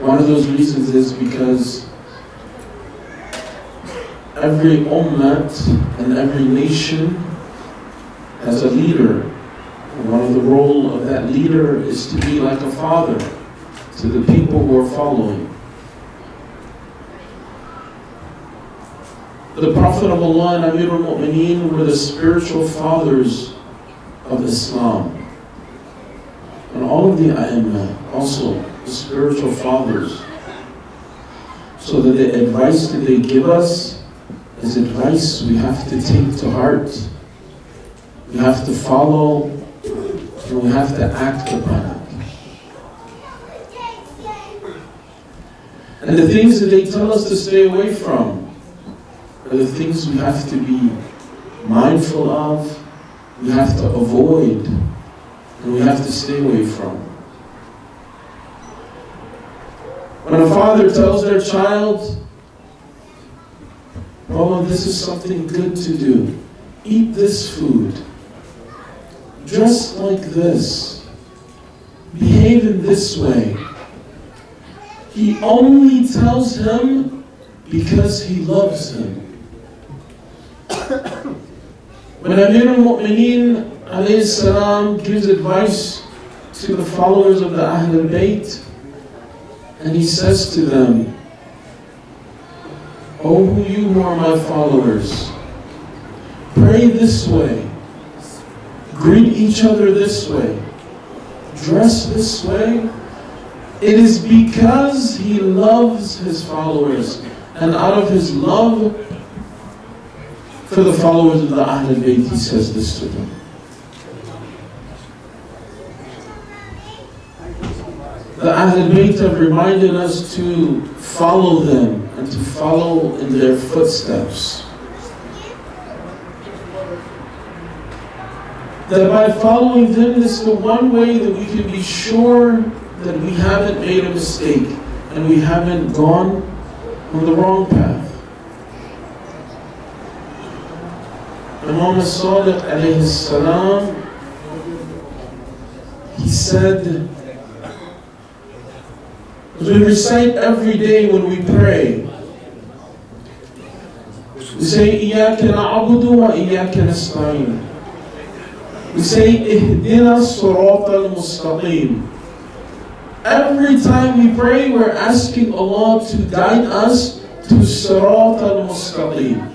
One of those reasons is because every ummah and every nation has a leader. And one of the role of that leader is to be like a father to the people who are following. The Prophet of Allah and Amir al-Mu'mineen were the spiritual fathers of Islam. And all of the A'imah, also the spiritual fathers. So that the advice that they give us is advice we have to take to heart. We have to follow, and we have to act upon it. And the things that they tell us to stay away from are the things we have to be mindful of, we have to avoid, and we have to stay away from. When a father tells their child, "Oh, this is something good to do. Eat this food. Dress like this. Behave in this way." He only tells him because he loves him. When Amir al-Mu'mineen alayhi salam gives advice to the followers of the Ahl al-Bayt, and he says to them, "O you who are my followers, pray this way, greet each other this way, dress this way." It is because he loves his followers, and out of his love for the followers of the Ahl al-Bayt, he says this to them. The Ahl al-Bayt have reminded us to follow them and to follow in their footsteps. That by following them, this is the one way that we can be sure that we haven't made a mistake and we haven't gone on the wrong path. Imam al-Sadiq alayhi salam, he said, we recite every day when we pray, we say, إِيَّاكَ نَعْبُدُ وَإِيَّاكَ نَسْتَعِينُ. We say, إِهْدِنَا الصِّرَاطَ الْمُسْتَقِيمِ. Every time we pray, we're asking Allah to guide us to Sirat al-Mustaqim.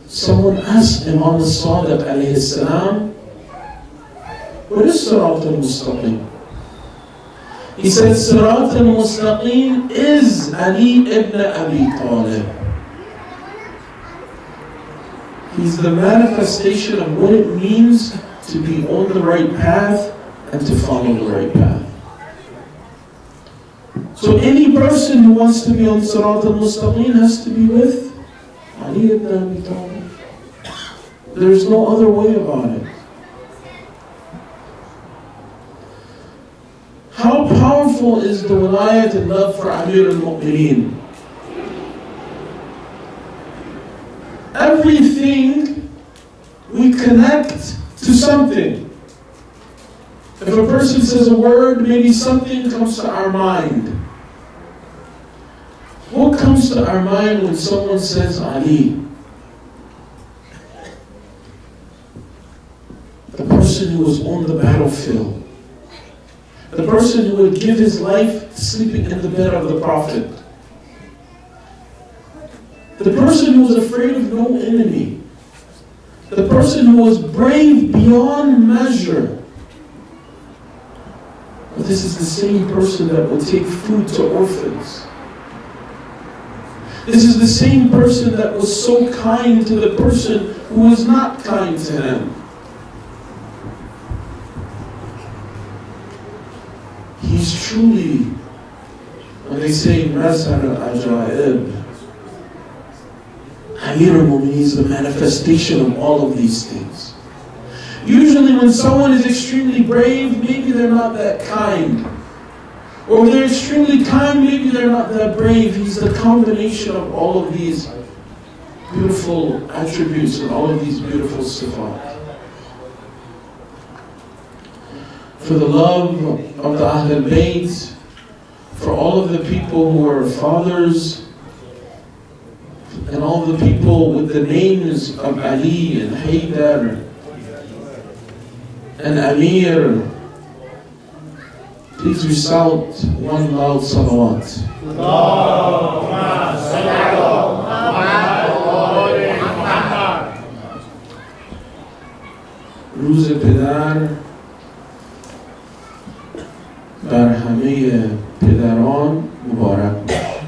Someone asked Imam al-Sadiq alayhi salam, "What is Sirat al-Mustaqim?" He said, "Sirat al-Mustaqim is Ali ibn Abi Talib." He's the manifestation of what it means to be on the right path and to follow the right path. So any person who wants to be on Sirat al-Mustaqim has to be with Ali ibn Abi Talib. There's no other way about it. How powerful is the wilayat and love for Amir al-Mu'mineen? Everything we connect to something. If a person says a word, maybe something comes to our mind. What comes to our mind when someone says Ali? The person who was on the battlefield. The person who would give his life sleeping in the bed of the Prophet. The person who was afraid of no enemy. The person who was brave beyond measure. But this is the same person that will take food to orphans. This is the same person that was so kind to the person who was not kind to him. He's truly, when they say Mazhar al-Ajaib, Amir al-Mu'mineen is the manifestation of all of these things. Usually when someone is extremely brave, maybe they're not that kind. Or they're extremely kind, maybe they're not that brave. He's the combination of all of these beautiful attributes and all of these beautiful sifat. for the love of the Ahlul Bayt, for all of the people who are fathers, and all the people with the names of Ali and Haydar and Amir. Please recite one loud salawat. روز پدر بر همه پدران مبارک باشه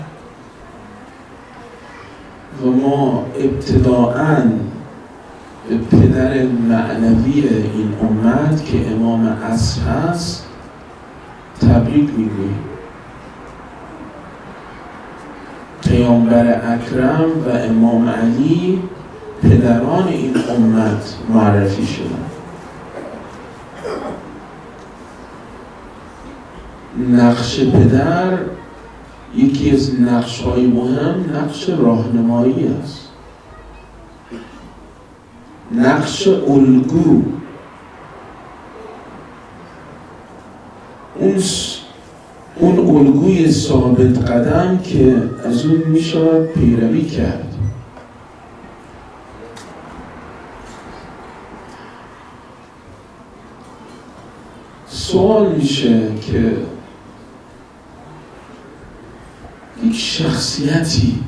و ما ابتداءً به پدر معنوی این امت که امام عصر هست تبریک میگوییم. پیامبر اکرم و امام علی پدران این امت معرفی شدند. نقش پدر یکی از نقش‌های مهم نقش راهنمایی است، نقش الگو. اون الگوی ثابت قدم که از اون میشود پیروی کرد. سوال میشه که یک شخصیتی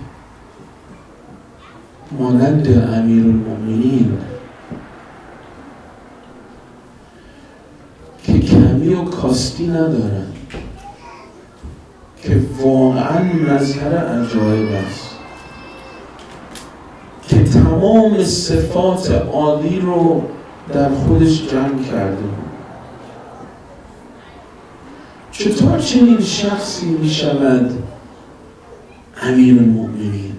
مانند امیرالمؤمنین که کمی و کاستی ندارن، که واقعا مظهر عجایب است، که تمام صفات عالی رو در خودش جمع کرده بود، چطور چنین شخصی می شود امیرالمؤمنین؟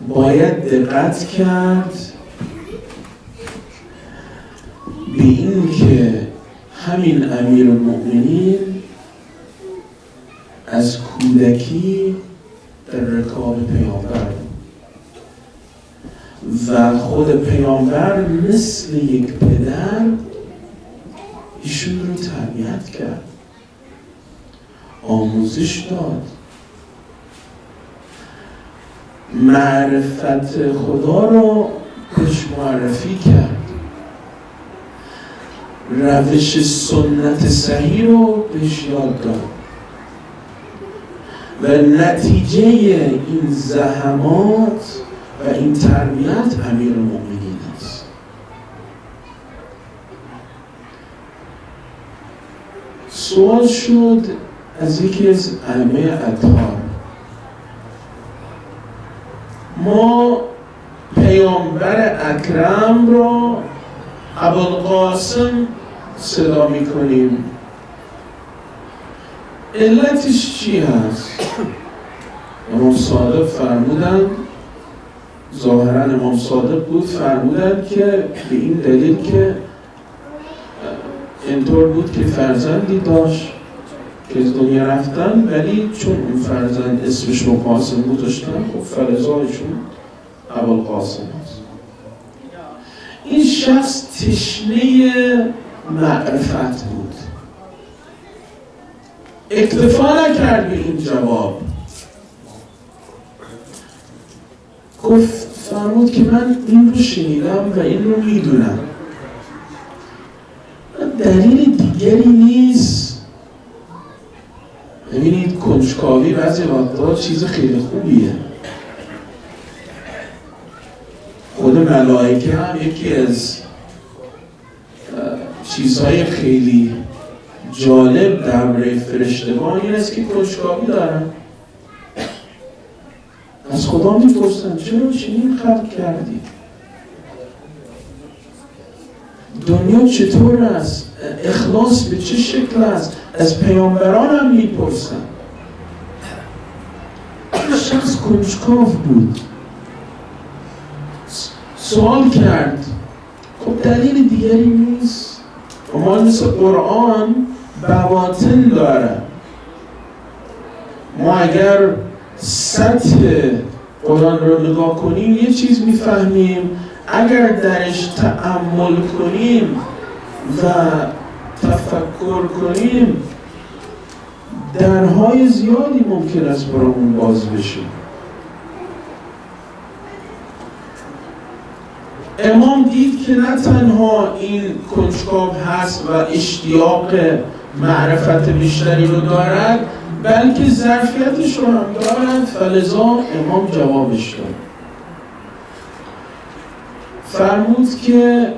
باید دقت کرد به این که همین امیرالمؤمنین از کودکی در رکاب پیامبر و خود پیامبر مثل یک پدر ایشون رو تربیت کرد، آموزش داد، معرفت خدا رو بهش معرفی کرد، روش سنت صحیح رو بهش یاد داد و نتیجه این زحمات و این تربیت امیرالمؤمنین است. سوال شد از یکی از ائمه اطهار، ما پیامبر اکرم را ابوالقاسم صدا می کنیم، علتش چی هست؟ امام صادق فرمودند، ظاهرا امام صادق بود، فرمودند که به این دلیل که اینطور بود که فرزندی داشت که از دنیا رفتن، ولی چون اون فرزند اسمش رو قاسم گذاشتن، خب فرزایشون ابوالقاسم هست. این شخص تشنه معرفت بود، اکتفا نکرد به این جواب، گفت فرمود که من این رو شنیدم و این رو میدونم، دلیل دیگری نیست. ببینید کنجکاوی بعضی وقتا چیز خیلی خوبیه. خود ملائکه هم یکی از چیزهای خیلی جالب درباره فرشتگان این است که کنجکاوی دارن، از خدا میپرسن چرا چنین خلق کردی؟ دنیا چطور است؟ اخلاص به چه شکل است؟ از پیامبران هم میپرسن. شخص کنجکاو بود، سوال کرد. خب دلیل دیگری نیست؟ اما مثل قرآن بواطن داره. ما اگر سطح قرآن رو نگاه کنیم یه چیز میفهمیم، اگر درش تأمل کنیم و تفکر کنیم درهای زیادی ممکن است برامون باز بشه. امام دید که نه تنها این کنجکاو هست و اشتیاق معرفت بیشتری رو دارد، بلکه ظرفیتش رو هم دارد، فلذا امام جوابش داد. فرمود که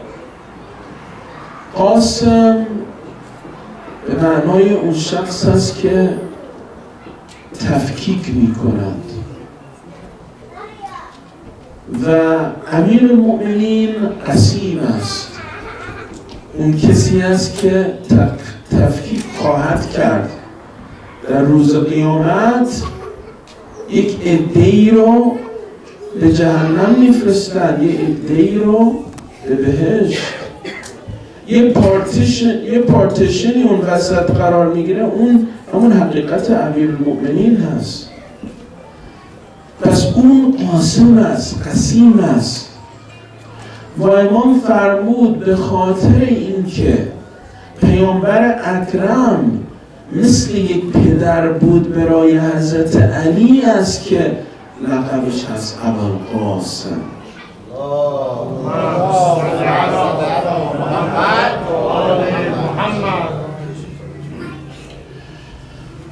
قاسم به معنای اون شخص هست که تفکیک می کند و امیر المؤمنین قسیم است، اون کسی است که تفکیک خواهد کرد. در روز قیامت یک عده‌ای رو به جهنم میفرستند، یک عده‌ای رو به بهشت. یه پارتیشنی اون وسط قرار میگیره، اون همون حقیقت امیرالمؤمنین هست. پس اون قاسم است، قسیم است. و امام فرمود به خاطر اینکه پیامبر اکرم مثل یک پدر بود برای حضرت علی است که لقبش هست ابوالقاسم.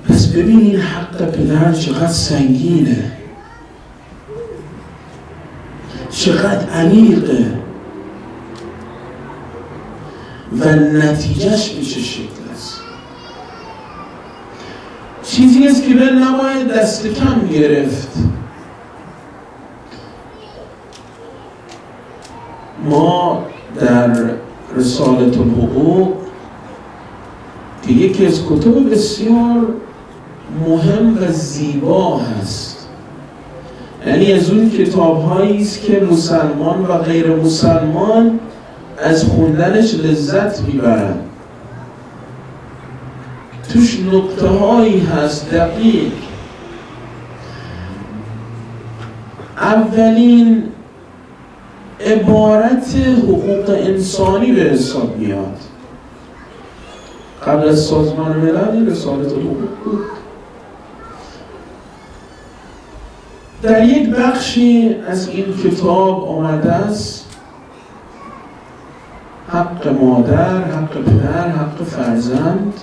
پس ببینین حق پدر چقدر سنگینه، چقدر عمیقه و نتیجهش به چه شکل است. چیزی است که به نباید دست کم گرفت. ما در رسالة الحقوق که یکی از کتب بسیار مهم و زیبا هست، یعنی از اون کتاب هایی است که مسلمان و غیر مسلمان از خوندنش لذت میبرند. توش نکته هایی هست دقیق. اولین عبارت حقوق انسانی به حساب میاد. قبل از سازمان ملل رسالة الحقوق بود. در یک بخشی از این کتاب آمده است حق مادر، حق پدر، حق فرزند.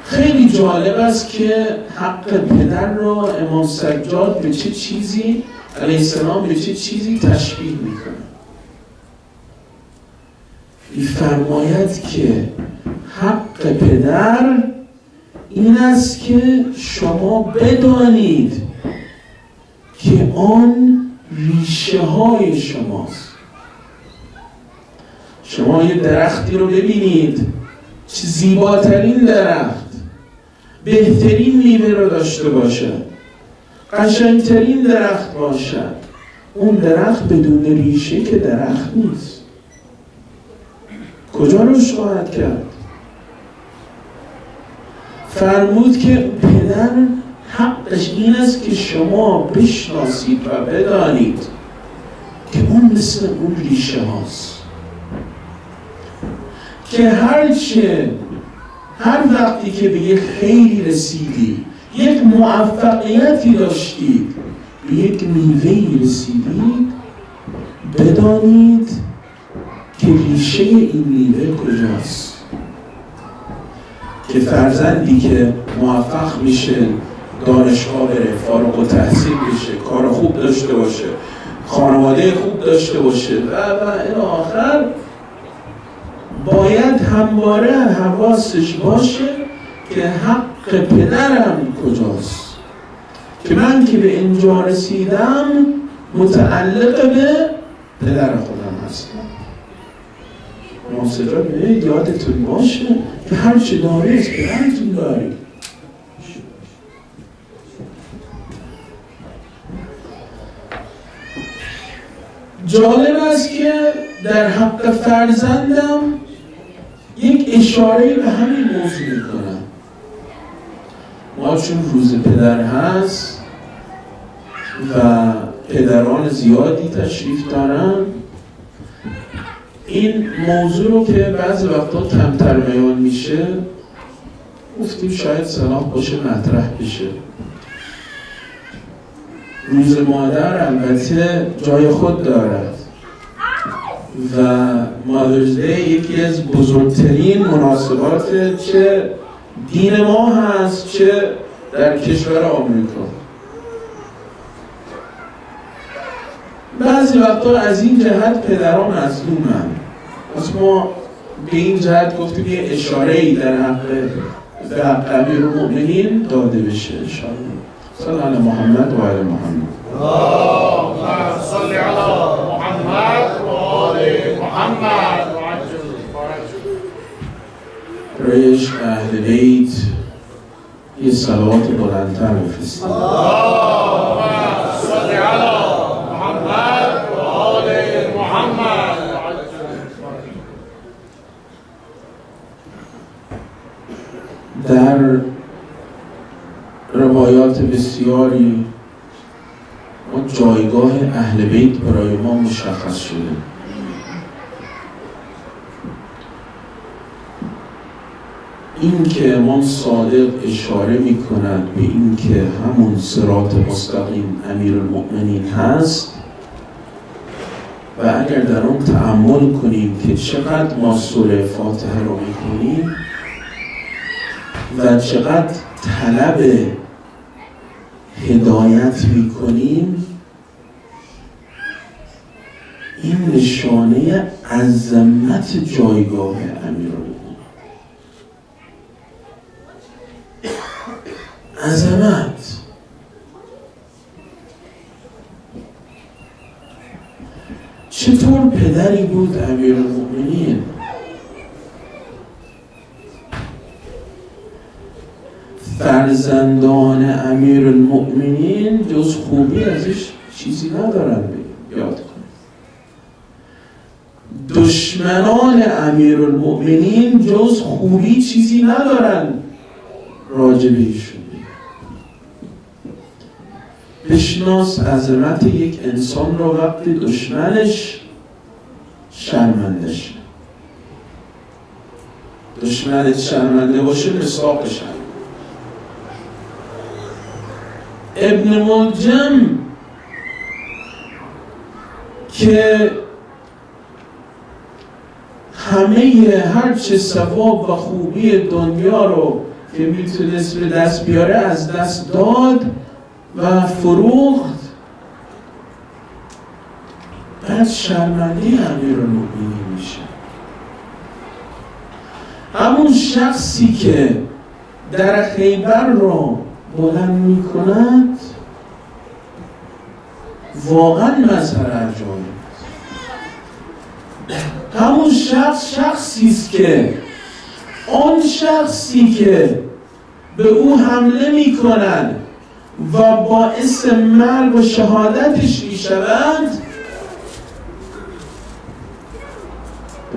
خیلی جالب است که حق پدر را امام سجاد به چه چیزی علیه السلام به چه چیزی تشبیه میکنه. می‌فرماید که حق پدر این است که شما بدانید که آن ریشه های شماست. شما یه درختی رو ببینید، چه زیباترین درخت، بهترین میوه رو داشته باشد، قشنگترین درخت باشد، اون درخت بدون ریشه که درخت نیست. کجا رشد خواهد کرد؟ فرمود که پدر حقش این است که شما بشناسید و بدانید که اون مثل اون ریشه هاست که هر وقتی که به یک خیری رسیدی، یک موفقیتی داشتید، به یک میوه‌ای رسیدید، بدانید که ریشه این میوه کجاست. که فرزندی که موفق میشه، دانشگاه بره، فارغ التحصیل بشه، کار خوب داشته باشه، خانواده خوب داشته باشه و الی آخر، باید همواره حواسش باشه که حق پدرم کجاست، که من که به اینجا رسیدم متعلق به پدر خودم هستم. ناصرات میگه یادتون باشه که هر چه داری از پدرتون داری. جالب است که در حق فرزندم یک اشاره به همین موضوع میکنم. ما چون روز پدر هست، و پدران زیادی تشریف دارن. این موضوع رو که بعضی وقتا کمتر بیان میشه گفتیم شاید صلاح باشه مطرح بشه. روز مادر البته جای خود دارد و مادرز دی یکی از بزرگترین مناسبات چه دین ما هست چه در کشور آمریکا. بعضی وقتا از این جهت پدران مظلومن. پس ما به این جهت گفتیم یه اشاره‌ای در حق امیرالمؤمنین داده بشه انشاءالله. صلی علی محمد و علی محمد. اللهم صل علی محمد و آل محمد و عجل فرج. رایش اهل بیت یه صلوات بلندتر بفرستید. اللهم صل علی محمد و آل محمد و عجل فرج. در روایات بسیاری ما جایگاه اهل بیت برای ما مشخص شده. این که امام صادق اشاره می کند به این که همون صراط مستقیم امیرالمؤمنین هست و اگر در اون تأمل کنیم که چقدر ما سوره فاتحه رو می کنیم و چقدر طلب هدایت می کنیم، این نشانه عظمت جایگاه امیرالمؤمنین. عظمت. چطور پدری بود امیرالمؤمنین؟ فرزندان امیرالمؤمنین جز خوبی ازش چیزی ندارن یاد کنید. دشمنان امیرالمؤمنین جز خوبی چیزی ندارن راجع به ایشون. بشناس عظمت یک انسان را وقتی دشمنش شرمنده شه. دشمنت شرمنده باشه مساقش هم. ابن ملجم که همه هرچه ثواب و خوبی دنیا رو که میتونست به دست بیاره از دست داد و فروخت، بعد شرمنده امیرالمؤمنین میشه. همون شخصی که در خیبر رو بلند میکند واقعا مظهر عجایب. همون شخصی است که آن شخصی که به او حمله میکنند و باعث مرگ و شهادتش میشوند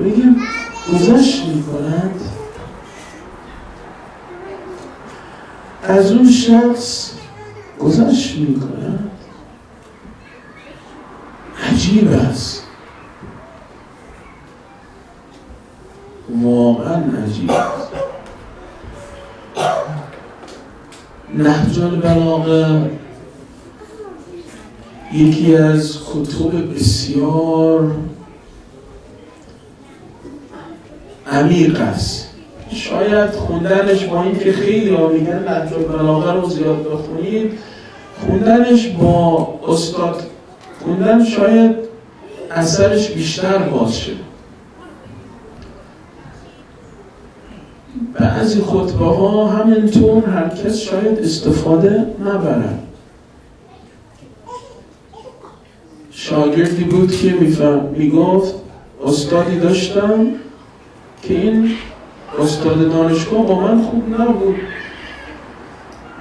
بگیم گذشت میکنند از اون شخص گذشت میکنند. عجیب است، واقعا عجیب است. نهج البلاغه یکی از کتب بسیار عمیق است. شاید خوندنش با این که خیلی ها میگن نهج البلاغه رو زیاد بخونید، خوندنش با استاد خوندن شاید اثرش بیشتر باشه. بعضی خطبه ها همینطور هر کس شاید استفاده نبرن. شاگردی بود که میگفت استادی داشتم که این استاد دانشگاه با من خوب نبود.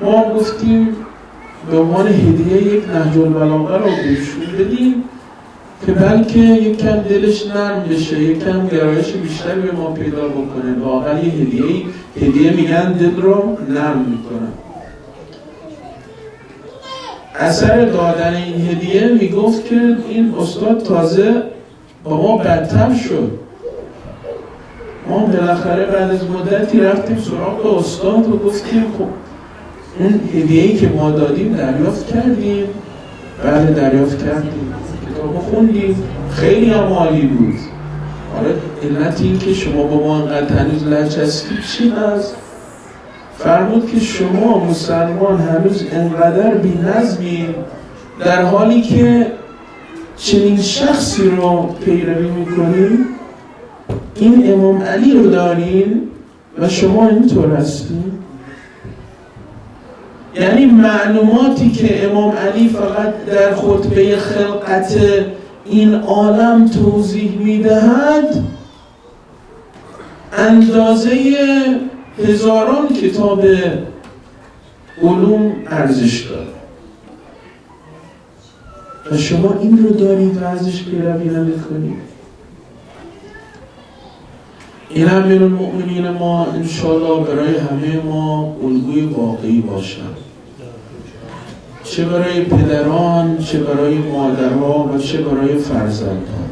ما گفتیم به عنوان هدیه یک نهج البلاغه رو بهشون بدیم که بلکه یک کم دلش نرم بشه، یک کم گرایش بیشتری به ما پیدا بکنه. واقعا یه هدیه میگن دل رو نرم میکنن. اثر دادن این هدیه میگفت که این استاد تازه با ما بدتر شد. ما بالاخره بعد از مدتی رفتیم سراغ استاد و گفتیم خب اون هدیه‌ای که ما دادیم دریافت کردیم. بله دریافت کردیم، کتاب خوندیم، خیلی هم عالی بود. حالا علت این که شما با ما انقدر هنوز لچسبید چی هست؟ فرمود که شما مسلمان هنوز انقدر بی‌نظمین، در حالی که چنین شخصی رو پیروی میکنین، این امام علی رو دارین و شما اینطور هستین. یعنی معلوماتی که امام علی فقط در خطبه خلقت این عالم توضیح میدهد اندازه هزاران کتاب علوم ارزش داره و شما این رو دارید و ازش پیروی نمی‌کنید. این امیرالمؤمنین ما انشاءالله برای همه ما الگوی واقعی باشند، چه برای پدران، چه برای مادرها و چه برای فرزندان.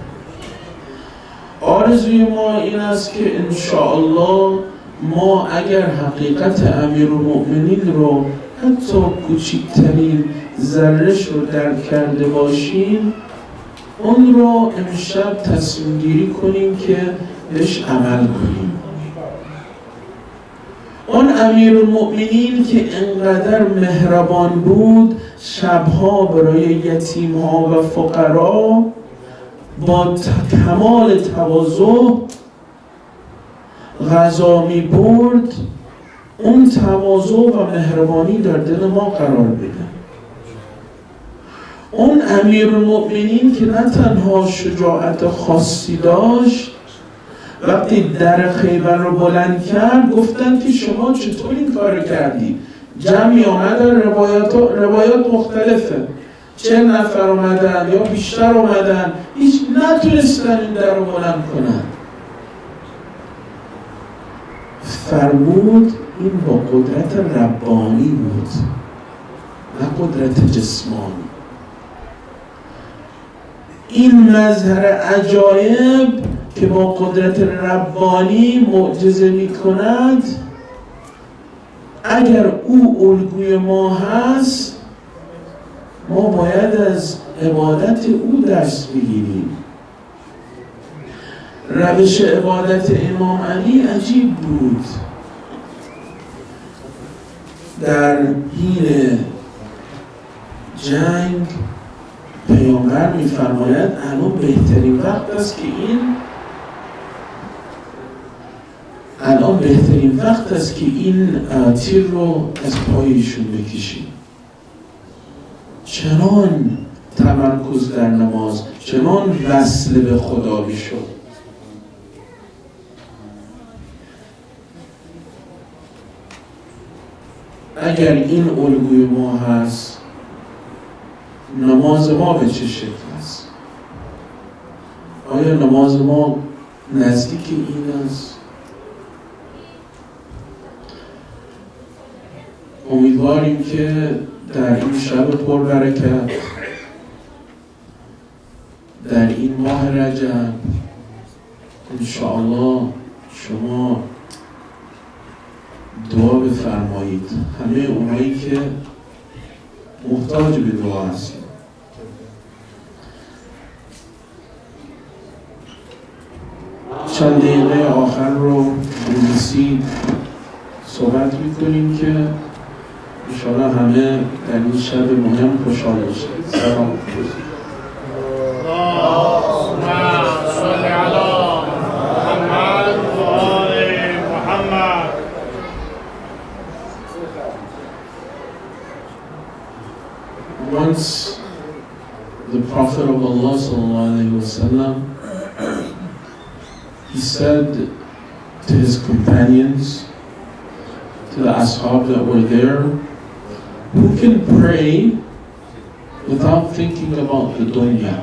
آرزوی ما این است که انشاءالله ما اگر حقیقت امیرالمؤمنین رو حتی کوچکترین ذره‌اش رو درک کرده باشیم، اون رو امشب تصمیم گیری کنیم که بهش عمل کنیم. اون امیرالمؤمنین که انقدر مهربان بود، شبها برای یتیمها و فقرا با کمال تواضع غذا می برد، اون تواضع و مهربانی در دل ما قرار بده. اون امیرالمؤمنین که نه تنها شجاعت خاصی داشت، وقتی در خیبر رو بلند کرد گفتن که شما چطور این کار کردی؟ جمعی آمدن، روایات مختلفه، 40 نفر آمدن یا بیشتر آمدن، هیچ نتونستن این در رو بلند کنن. فرمود این با قدرت ربانی بود، نه قدرت جسمانی. این مظهر عجایب که با قدرت ربانی معجزه می کند، اگر او الگوی ما هست، ما باید از عبادت او درس بگیریم. روش عبادت امام علی عجیب بود. در حین جنگ پیامبر می‌فرماید الان بهترین وقت است که این تیر رو از پایشون بکشیم. چنان تمرکز در نماز، چنان وصل به خدا بشد. اگر این الگوی ما هست، نماز ما به چه شکل است؟ آیا نماز ما نزدیک این است؟ امیدواریم که در این شب پربرکت، در این ماه رجب، انشاءالله شما دعا بفرمایید، همه اونایی که محتاج به دعا هستید. چند دقیقه آخر رو انگلیسی صحبت میکنیم که انشاءالله همه در این شب مهم خوشحال باشید. سلام. Once the Prophet of Allah ﷺ, he said to his companions, to the ashab that were there, who can pray without thinking about the dunya?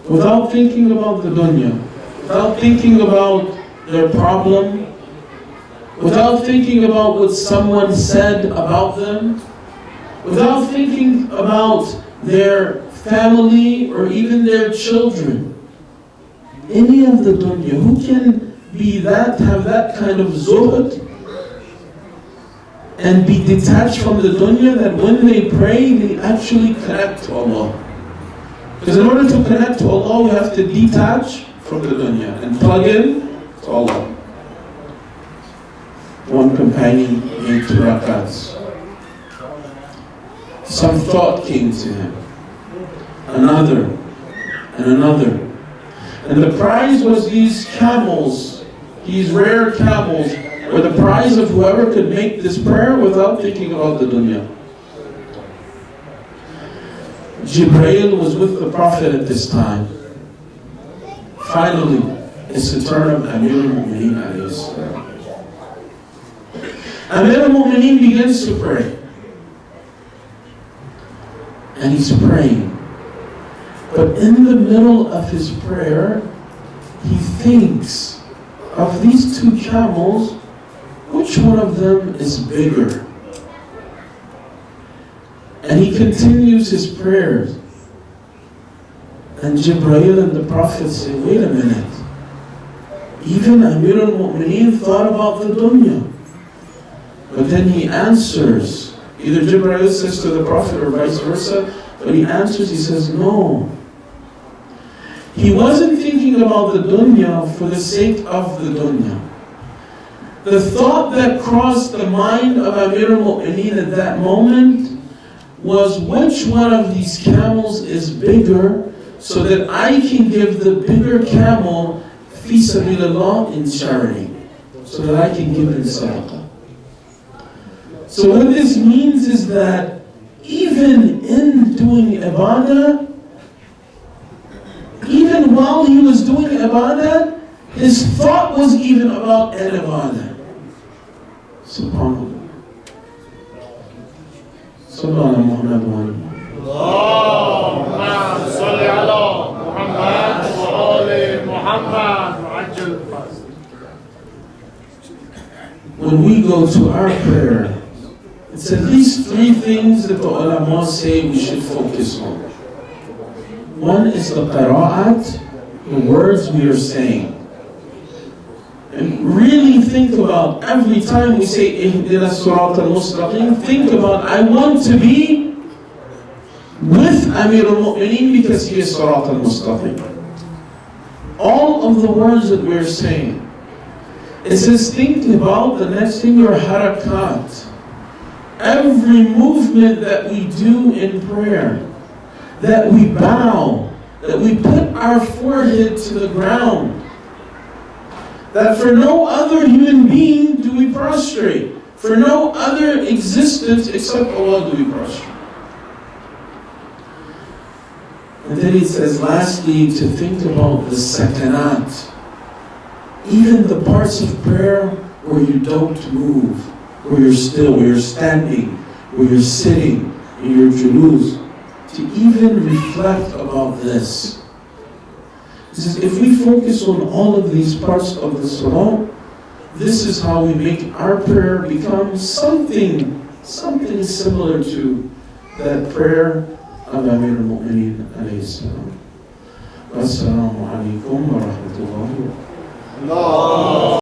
Without thinking about the dunya, without thinking about their problem, without thinking about what someone said about them, without thinking about their family or even their children. Any of the dunya, who can have that kind of zuhud and be detached from the dunya, that when they pray, they actually connect to Allah. Because in order to connect to Allah, we have to detach from the dunya and plug in to Allah. One companion made 2 rakats. Some thought came to him. Another, and another. And the prize was these camels, these rare camels, were the prize of whoever could make this prayer without thinking about the dunya. Jibreel was with the Prophet at this time. Finally, it's the turn of Amir al-Mu'mineen alayhi salam. Amir al-Mu'mineen begins to pray. And he's praying. But in the middle of his prayer, he thinks of these 2 camels, which one of them is bigger? And he continues his prayers. And Jibreel and the Prophet say, wait a minute. Even Amir al-Mu'mineen thought about the dunya. But then he answers. Either Jibreel says to the Prophet or vice versa, but he answers, he says, no. He wasn't thinking about the dunya for the sake of the dunya. The thought that crossed the mind of Amir al-Mu'mineen at that moment was, which one of these camels is bigger, so that I can give the bigger camel fi sabilillah in charity, so that I can give it in sadaqah. So what this means is that even in doing ibadah, even while he was doing ibadah, his thought was even about an ibadah. SubhanAllah. Sallallahu Muhammad wa Allahumma salli ala Muhammad wa ali Muhammad wa ajil fast. When we go to our prayer, it's at least 3 things that the ulama say we should focus on. One is the qira'at, the words we are saying. And really think about, every time we say Ihdina Surat al-Mustaqim, think about, I want to be with Amir al-Mu'mineen because he is Surat al-Mustaqim. All of the words that we're saying. It says, think about the next thing, your harakat. Every movement that we do in prayer, that we bow, that we put our forehead to the ground, that for no other human being do we prostrate, for no other existence except Allah do we prostrate. And then it says, lastly, to think about the sakanat, even the parts of prayer where you don't move, where you're still, where you're standing, where you're sitting, in your julus, to even reflect about this. He says, if we focus on all of these parts of the salah, this is how we make our prayer become something similar to that prayer of Amir al-Mu'mineen alayhi salam. Wassalamu alaikum wa rahmatullahi wa barakatuh.